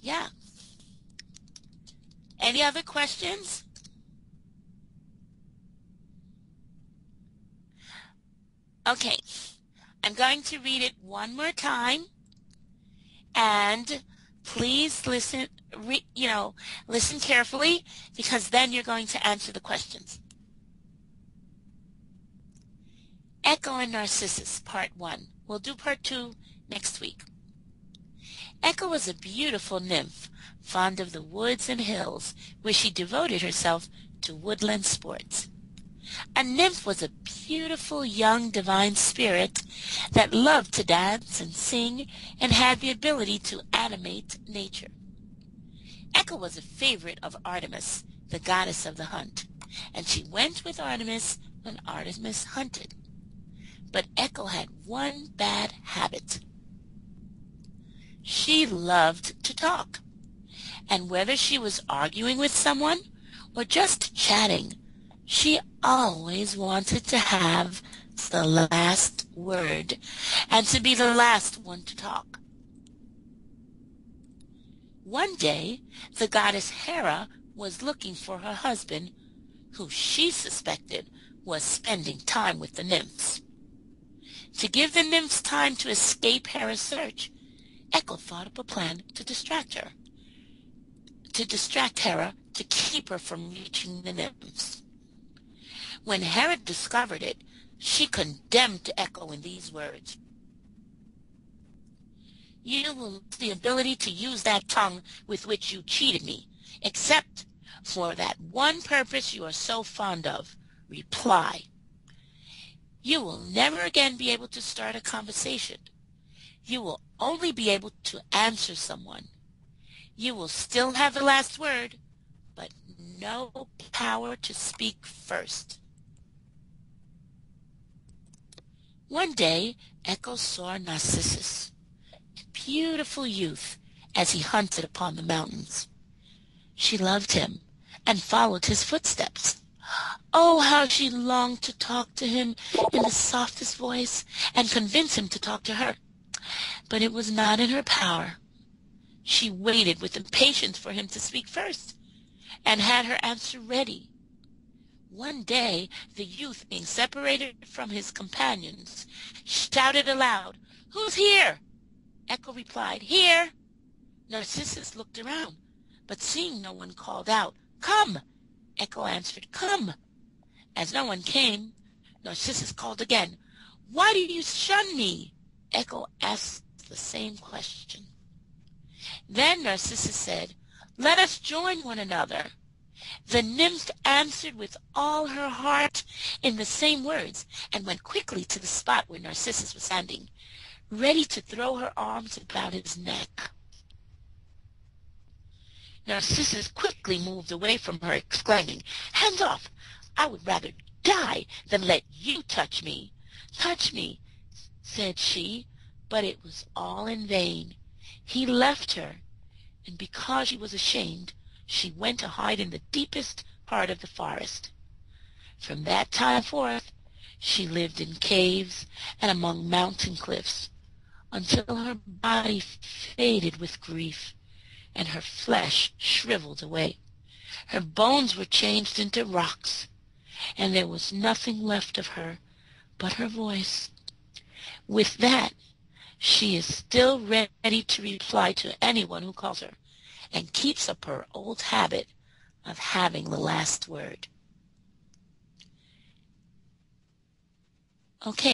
Yeah. Any other questions? Okay. I'm going to read it one more time, and please listen, listen carefully, because then you're going to answer the questions. Echo and Narcissus, Part 1. We'll do Part 2 next week. Echo was a beautiful nymph, fond of the woods and hills, where she devoted herself to woodland sports. A nymph was a beautiful young divine spirit that loved to dance and sing and had the ability to animate nature. Echo was a favorite of Artemis, the goddess of the hunt, and she went with Artemis when Artemis hunted. But Echo had one bad habit. She loved to talk, and whether she was arguing with someone or just chatting, she always wanted to have the last word and to be the last one to talk. One day, the goddess Hera was looking for her husband, who she suspected was spending time with the nymphs. To give the nymphs time to escape Hera's search, Echo thought up a plan to distract Hera, to keep her from reaching the nymphs. When Hera discovered it, she condemned Echo in these words: "You will lose the ability to use that tongue with which you cheated me, except for that one purpose you are so fond of, reply. You will never again be able to start a conversation. You will only be able to answer someone. You will still have the last word, but no power to speak first." One day, Echo saw Narcissus, a beautiful youth, as he hunted upon the mountains. She loved him and followed his footsteps. Oh, how she longed to talk to him in the softest voice and convince him to talk to her. But it was not in her power. She waited with impatience for him to speak first, and had her answer ready. One day, the youth, being separated from his companions, shouted aloud, "Who's here?" Echo replied, "Here." Narcissus looked around, but seeing no one, called out, "Come." Echo answered, "Come." As no one came, Narcissus called again, "Why do you shun me?" Echo asked the same question. Then Narcissus said, "Let us join one another." The nymph answered with all her heart in the same words, and went quickly to the spot where Narcissus was standing, ready to throw her arms about his neck. Narcissus quickly moved away from her, exclaiming, "Hands off! I would rather die than let you touch me." "Touch me," said she, but it was all in vain. He left her, and because she was ashamed, she went to hide in the deepest part of the forest. From that time forth, she lived in caves and among mountain cliffs, until her body faded with grief, and her flesh shriveled away. Her bones were changed into rocks, and there was nothing left of her but her voice. With that, she is still ready to reply to anyone who calls her, and keeps up her old habit of having the last word. Okay.